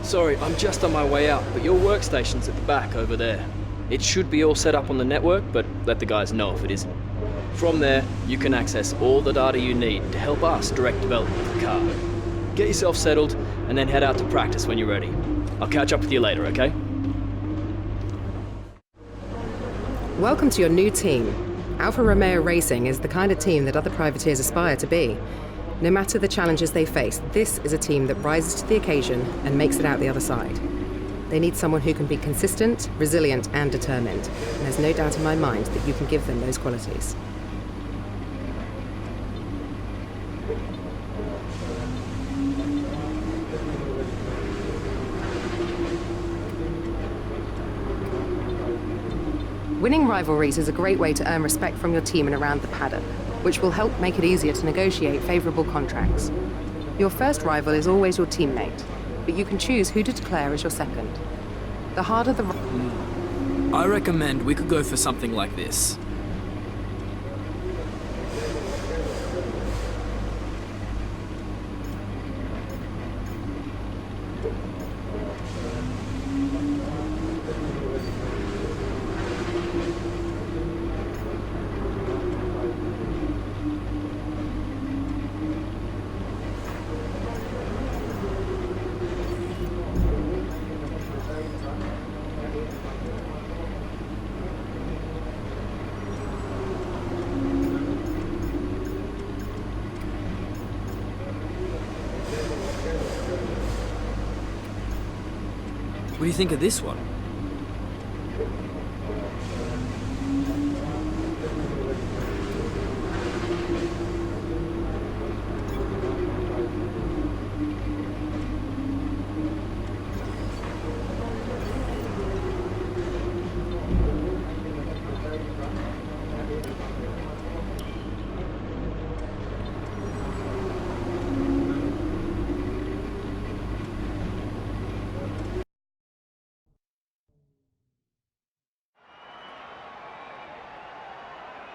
Sorry, I'm just on my way out, but your workstation's at the back over there. It should be all set up on the network, but let the guys know if it isn't. From there, you can access all the data you need to help us direct development of the car. Get yourself settled, and then head out to practice when you're ready. I'll catch up with you later, okay? Welcome to your new team. Alfa Romeo Racing is the kind of team that other privateers aspire to be. No matter the challenges they face, this is a team that rises to the occasion and makes it out the other side. They need someone who can be consistent, resilient, and determined. And there's no doubt in my mind that you can give them those qualities. Winning rivalries is a great way to earn respect from your team and around the paddock, which will help make it easier to negotiate favourable contracts. Your first rival is always your teammate, but you can choose who to declare as your second. The harder the... I recommend we could go for something like this. What do you think of this one?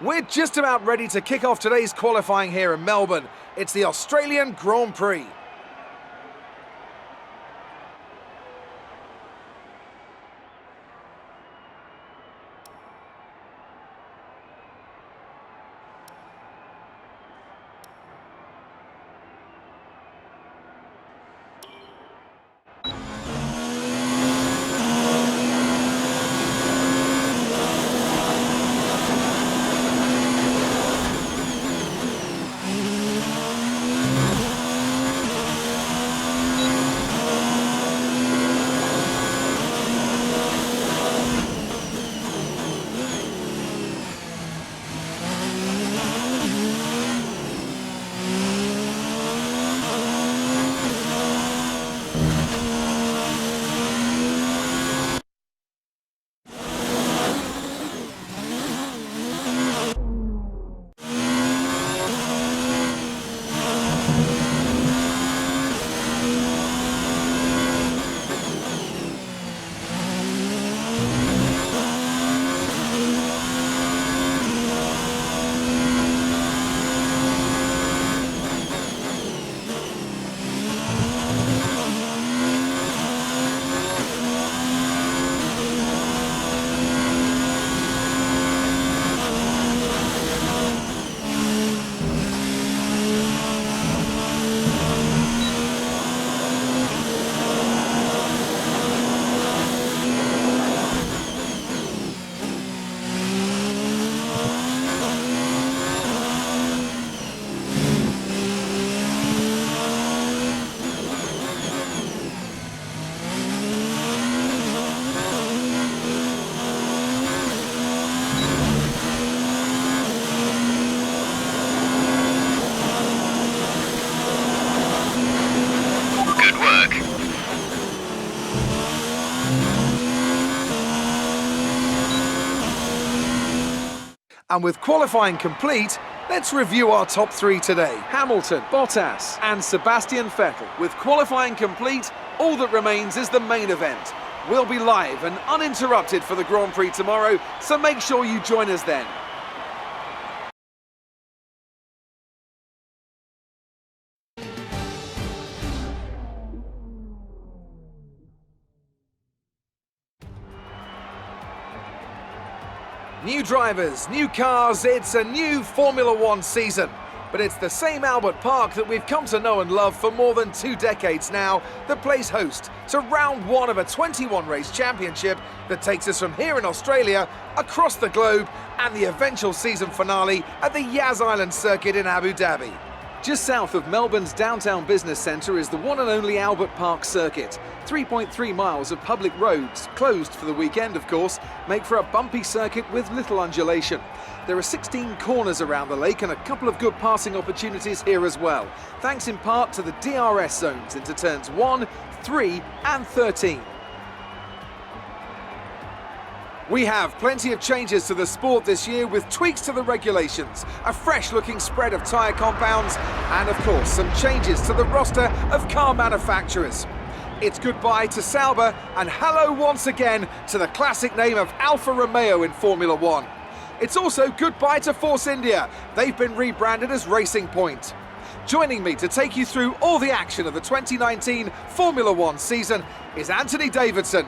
We're just about ready to kick off today's qualifying here in Melbourne. It's the Australian Grand Prix. And with qualifying complete, let's review our top three today. Hamilton, Bottas and Sebastian Vettel. With qualifying complete, all that remains is the main event. We'll be live and uninterrupted for the Grand Prix tomorrow, so make sure you join us then. New drivers, new cars, it's a new Formula One season. But it's the same Albert Park that we've come to know and love for more than 2 decades now that plays host to round 1 of a 21-race championship that takes us from here in Australia across the globe and the eventual season finale at the Yas Island Circuit in Abu Dhabi. Just south of Melbourne's downtown business centre is the one and only Albert Park Circuit. 3.3 miles of public roads, closed for the weekend of course, make for a bumpy circuit with little undulation. There are 16 corners around the lake and a couple of good passing opportunities here as well, thanks in part to the DRS zones into turns 1, 3 and 13. We have plenty of changes to the sport this year with tweaks to the regulations, a fresh-looking spread of tyre compounds and, of course, some changes to the roster of car manufacturers. It's goodbye to Sauber and hello once again to the classic name of Alfa Romeo in Formula One. It's also goodbye to Force India. They've been rebranded as Racing Point. Joining me to take you through all the action of the 2019 Formula One season is Anthony Davidson.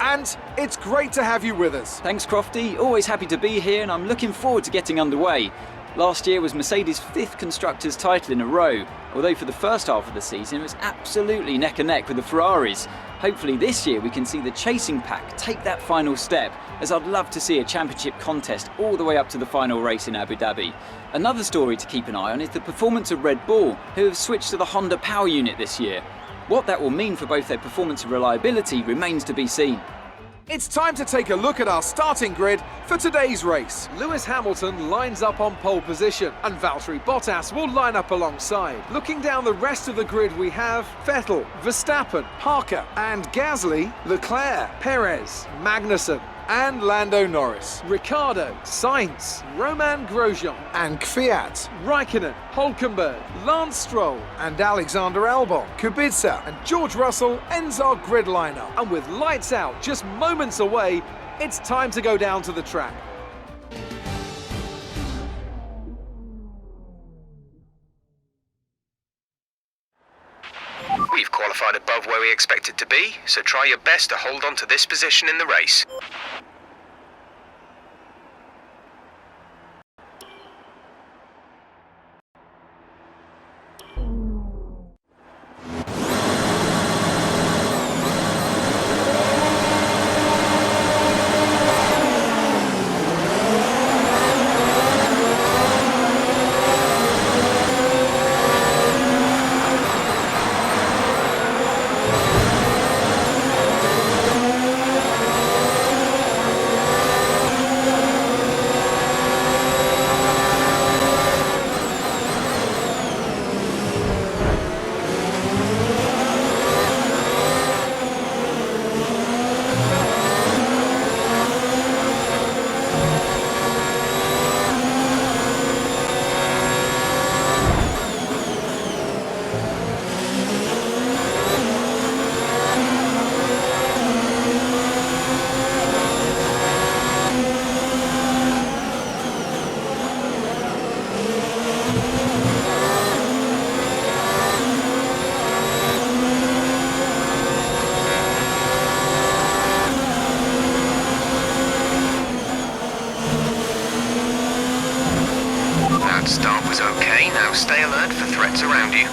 And it's great to have you with us. Thanks, Crofty. Always happy to be here, and I'm looking forward to getting underway. Last year was Mercedes' 5th Constructors' title in a row, although for the first half of the season it was absolutely neck and neck with the Ferraris. Hopefully this year we can see the chasing pack take that final step, as I'd love to see a championship contest all the way up to the final race in Abu Dhabi. Another story to keep an eye on is the performance of Red Bull, who have switched to the Honda power unit this year. What that will mean for both their performance and reliability remains to be seen. It's time to take a look at our starting grid for today's race. Lewis Hamilton lines up on pole position and Valtteri Bottas will line up alongside. Looking down the rest of the grid we have Vettel, Verstappen, Parker and Gasly, Leclerc, Perez, Magnussen and Lando Norris, Ricciardo, Sainz, Romain Grosjean and Kvyat, Raikkonen, Hülkenberg, Lance Stroll and Alexander Albon. Kubica and George Russell ends our grid lineup, and with lights out just moments away, it's time to go down to the track. We've qualified above where we expected to be, so try your best to hold on to this position in the race. Start was okay, now stay alert for threats around you.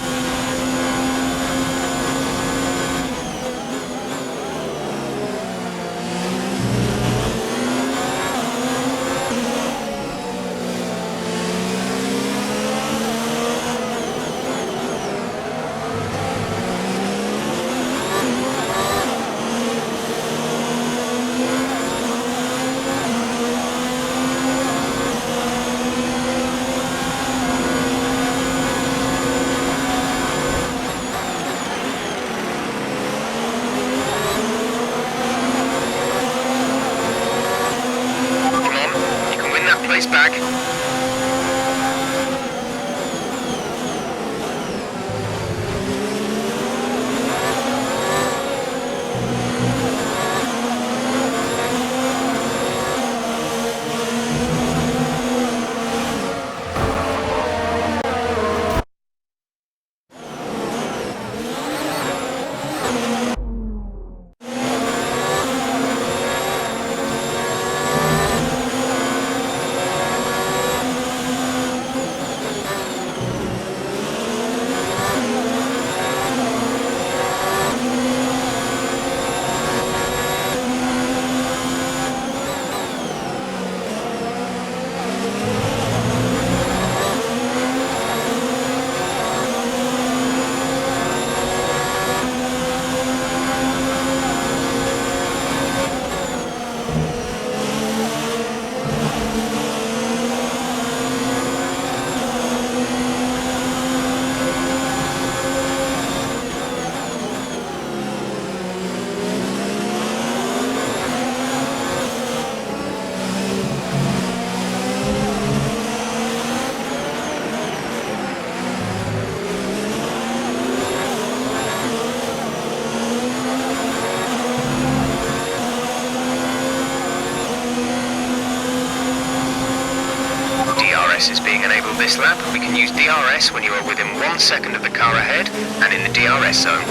DRS is being enabled this lap. We can use DRS when you are within 1 second of the car ahead and in the DRS zone.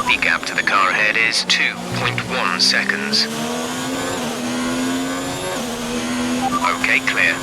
The gap to the car ahead is 2.1 seconds. Okay, clear.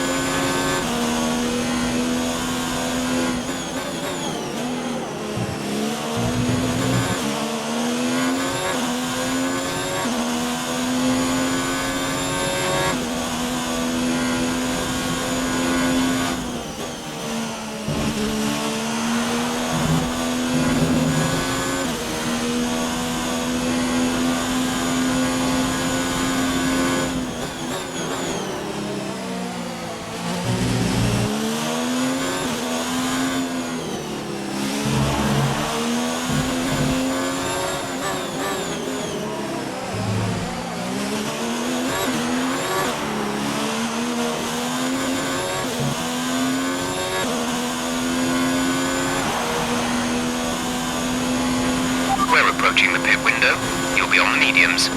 We're approaching the pit window. You'll be on the mediums.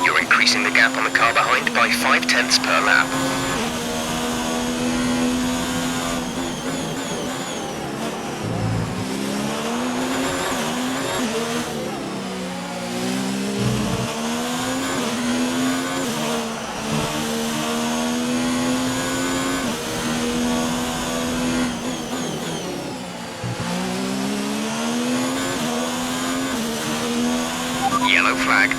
You're increasing the gap on the car behind by 0.5 per lap. Yellow flag.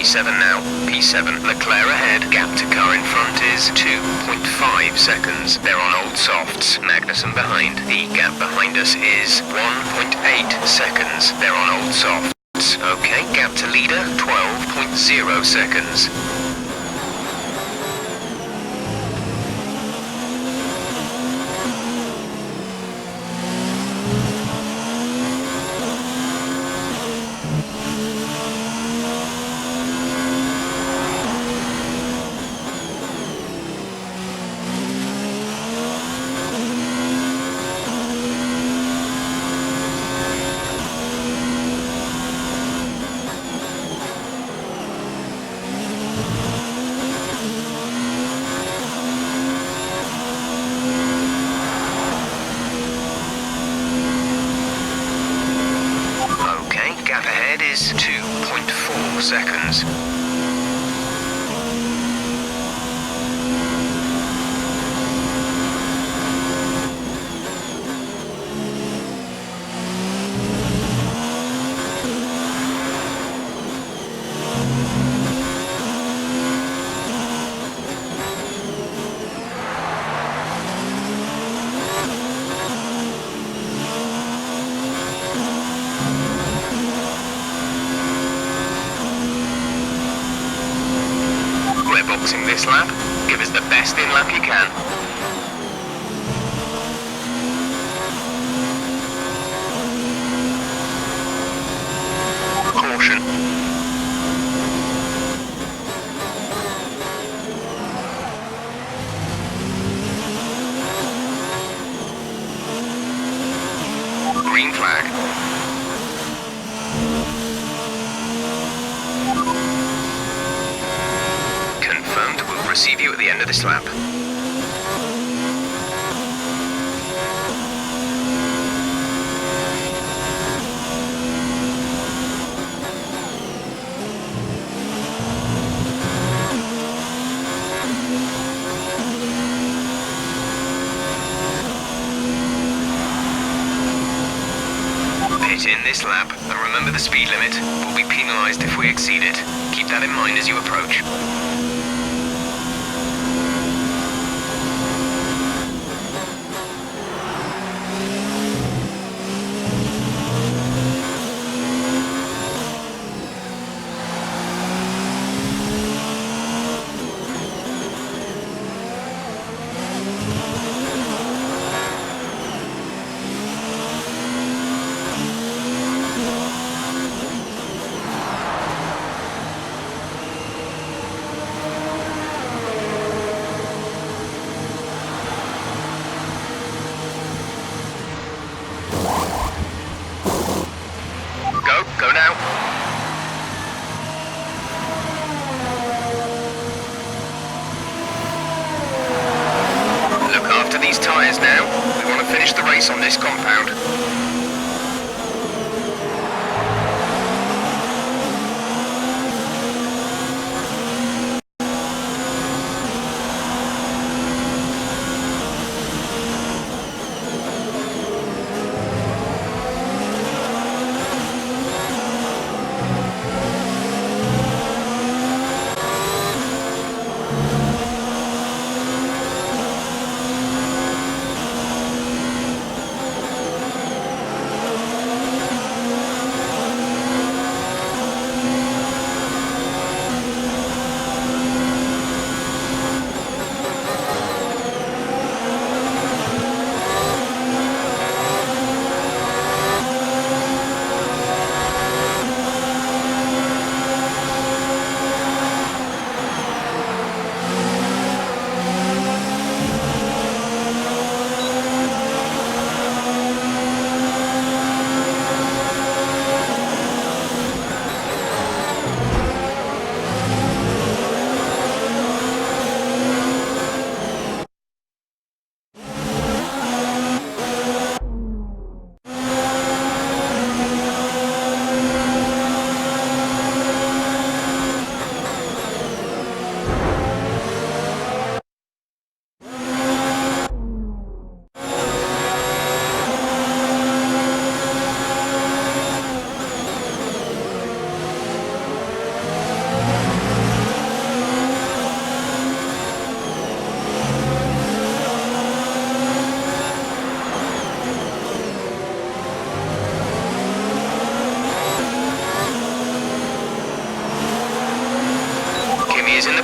P7 now. P7, Leclerc ahead. Gap to car in front is 2.5 seconds. They're on old softs. Magnussen behind. The gap behind us is 1.8 seconds. They're on old softs. Okay, gap to leader, 12.0 seconds. Gap ahead is 2.4 seconds. Boxing this lap, give us the best in lap you can. Caution. Green flag. Receive you at the end of this lap. Pit in this lap, and remember the speed limit. We'll be penalised if we exceed it. Keep that in mind as you approach.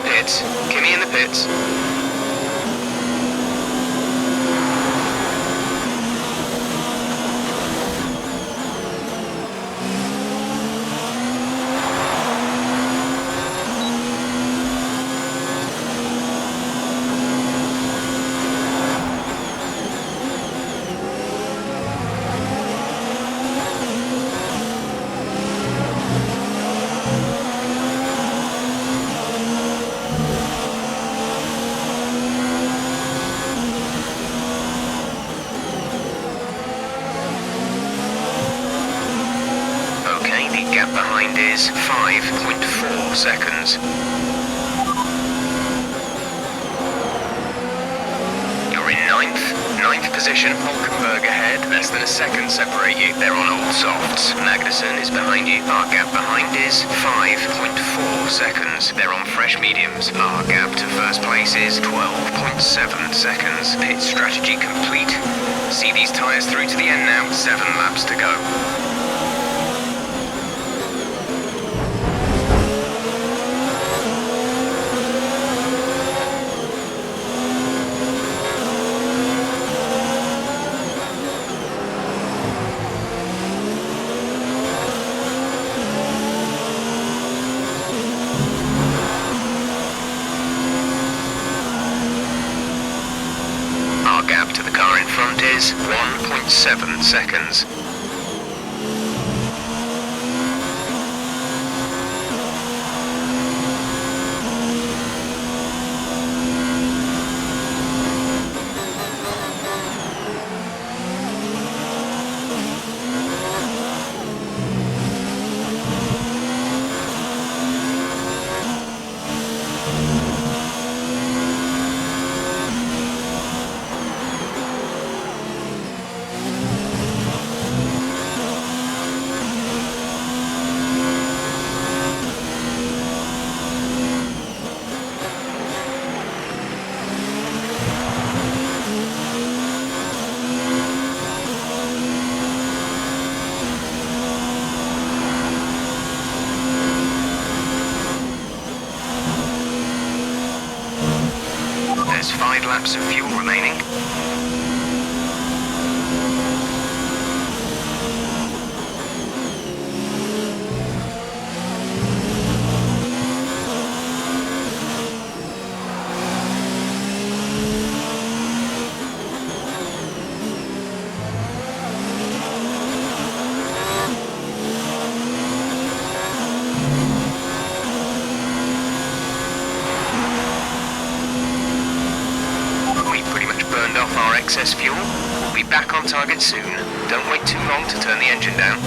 the pits. Kimi in the pits. Gap behind is 5.4 seconds. You're in ninth position. Hulkenberg ahead, less than a second separate you. They're on all softs. Magnussen is behind you. Our gap behind is 5.4 seconds. They're on fresh mediums. Our gap to first place is 12.7 seconds. Pit strategy complete. See these tyres through to the end now. 7 laps to go. Gap to the car in front is 1.7 seconds. There's 5 laps of fuel remaining. Off our excess fuel. We'll be back on target soon. Don't wait too long to turn the engine down.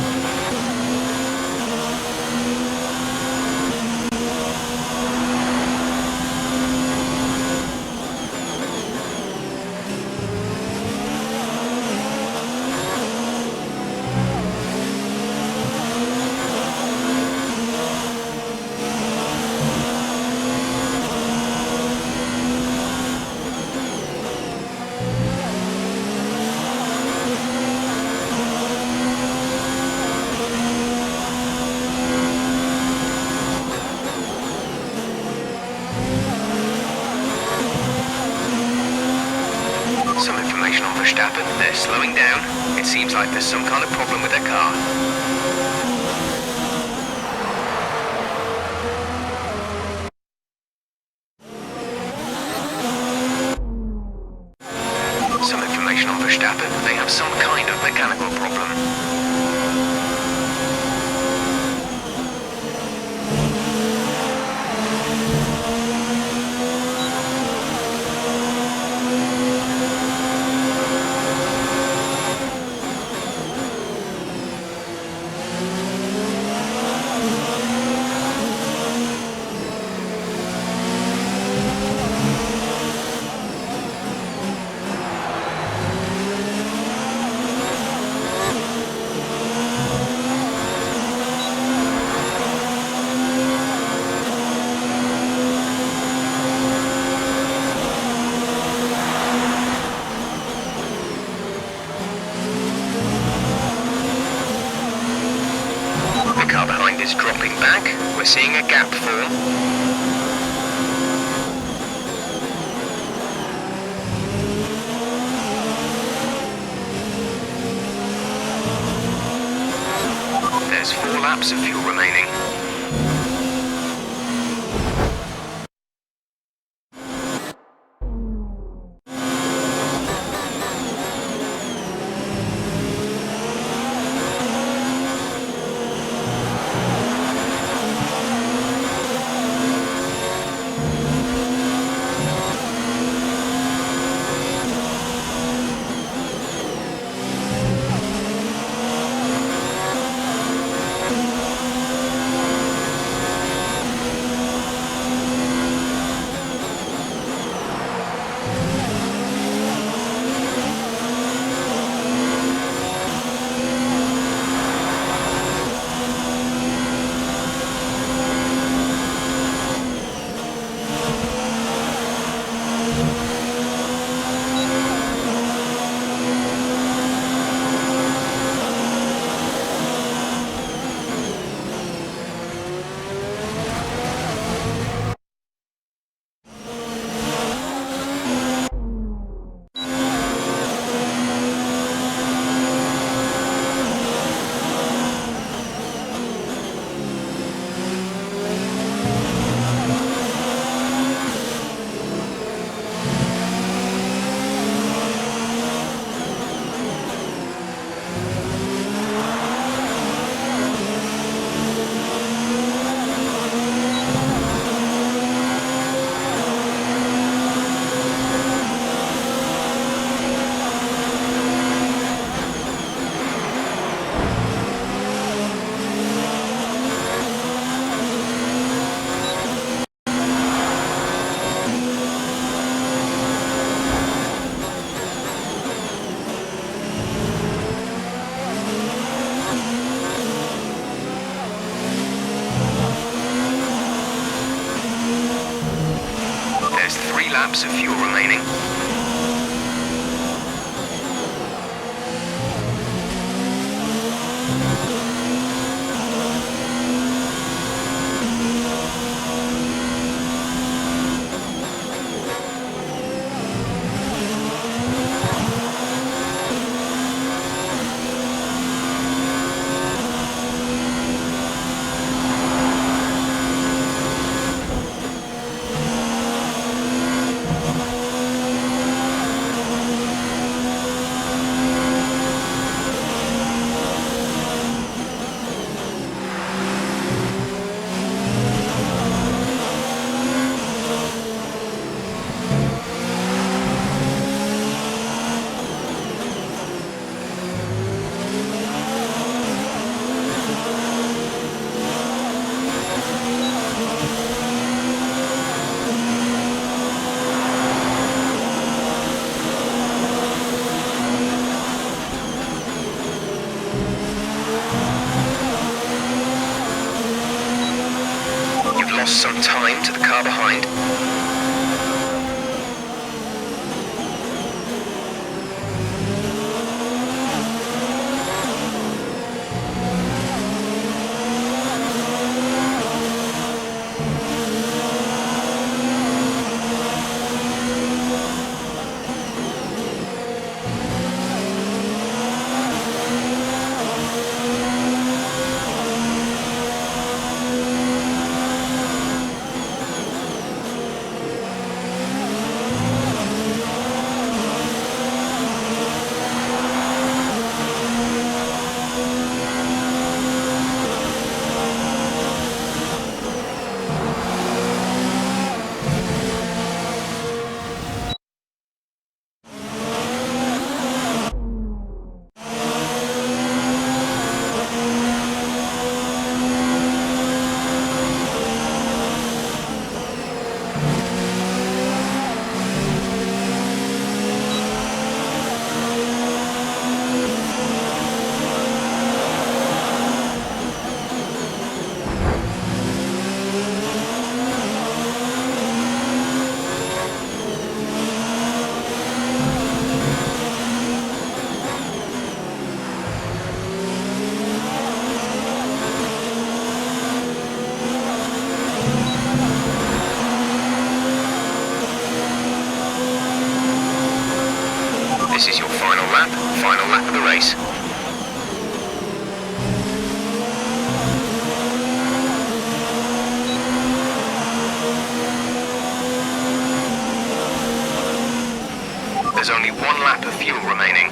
Some information on Verstappen. They're slowing down. It seems like there's some kind of problem with their car. Some information on Verstappen. They have some kind of mechanical problem. The car behind is dropping back. We're seeing a gap form. There's 4 laps of fuel remaining. There's 3 laps of fuel remaining. Lost some time to the car behind. This is your final lap of the race. 1 lap of fuel remaining.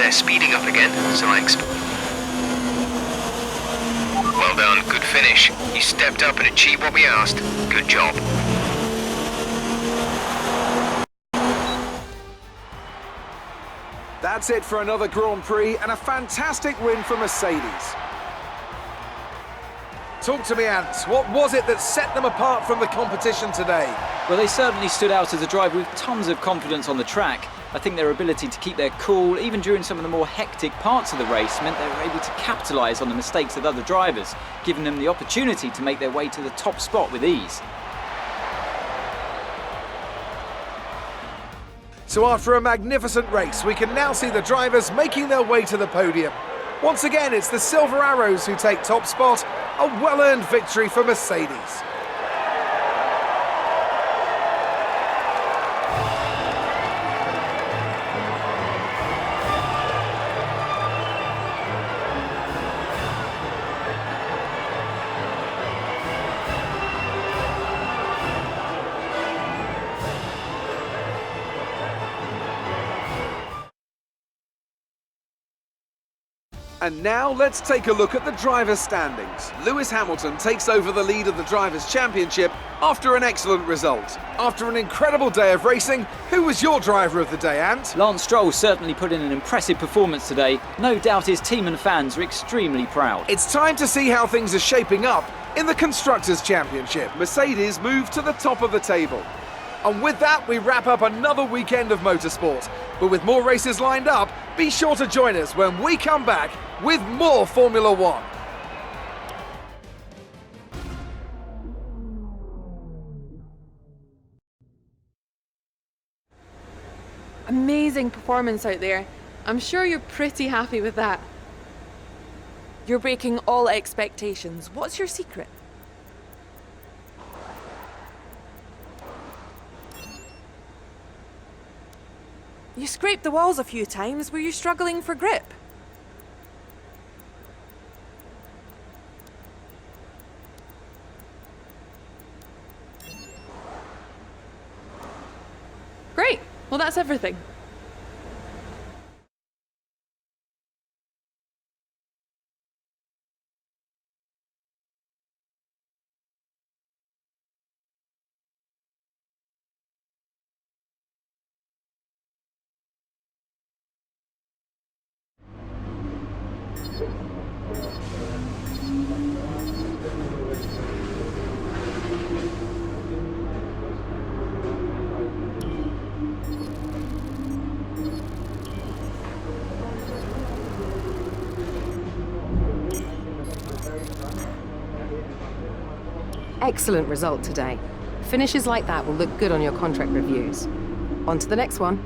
They're speeding up again, so I expect... Well done, good finish. You stepped up and achieved what we asked. Good job. That's it for another Grand Prix and a fantastic win for Mercedes. Talk to me, Ant. What was it that set them apart from the competition today? Well, they certainly stood out as a driver with tons of confidence on the track. I think their ability to keep their cool, even during some of the more hectic parts of the race, meant they were able to capitalise on the mistakes of other drivers, giving them the opportunity to make their way to the top spot with ease. So after a magnificent race, we can now see the drivers making their way to the podium. Once again, it's the Silver Arrows who take top spot, a well-earned victory for Mercedes. And now let's take a look at the drivers' standings. Lewis Hamilton takes over the lead of the Drivers' Championship after an excellent result. After an incredible day of racing, who was your driver of the day, Ant? Lance Stroll certainly put in an impressive performance today. No doubt his team and fans are extremely proud. It's time to see how things are shaping up in the Constructors' Championship. Mercedes move to the top of the table. And with that, we wrap up another weekend of motorsport. But with more races lined up, be sure to join us when we come back with more Formula One. Amazing performance out there. I'm sure you're pretty happy with that. You're breaking all expectations. What's your secret? You scraped the walls a few times. Were you struggling for grip? Great. Well, that's everything. excellent result today. Finishes like that will look good on your contract reviews. On to the next one.